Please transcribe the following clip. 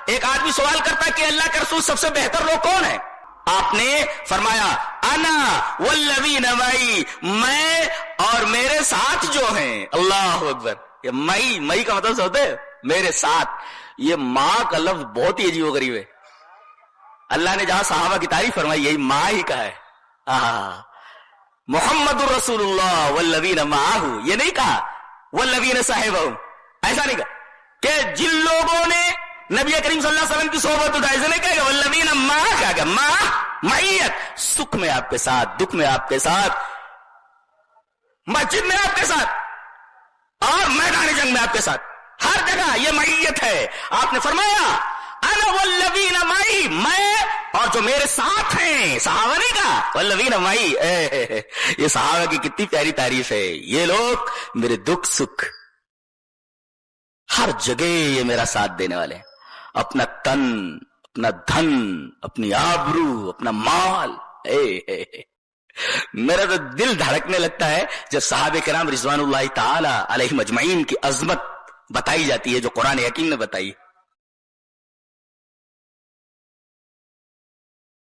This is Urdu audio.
ایک آدمی سوال کرتا کہ اللہ کے رسول سب سے بہتر لوگ کون ہیں؟ آپ نے فرمایا انا والذین معی، میں اور میرے ساتھ جو ہیں. اللہ اکبر. یہ مئی کا مطلب ہوتا ہے میرے ساتھ. یہ ماں کا لفظ بہت ہی عجیب و غریب ہے. اللہ نے جہاں صحابہ کی تعریف فرمائی یہی ماں ہی کہا ہے. محمد الرسول اللہ والذین معہ، یہ نہیں کہا والذین صاحبہم، ایسا نہیں کہا کہ جن لوگوں نے نبی کریم صلی اللہ علیہ وسلم کی صحبت اٹھائی، ایسا نہیں کہا کہ والذین معہ، کیا کہ ماں معیت، سکھ میں آپ کے ساتھ، دکھ میں آپ کے ساتھ، مسجد میں آپ کے ساتھ اور میدان جنگ میں آپ کے ساتھ، ہر جگہ یہ معیت ہے. آپ نے فرمایا انا والذین معی، میں اور جو میرے ساتھ ہیں. صحابہ نہیں کہا والذین معی. یہ صحابہ کی کتنی پیاری تعریف ہے. یہ لوگ میرے دکھ سکھ ہر جگہ یہ میرا ساتھ دینے والے ہیں. اپنا تن، اپنا دھن، اپنی آبرو، اپنا مال. میرا تو دل دھڑکنے لگتا ہے جب صحابہ کرام رضوان اللہ تعالی علیہم اجمعین کی عظمت بتائی جاتی ہے جو قرآن حکیم نے بتائی.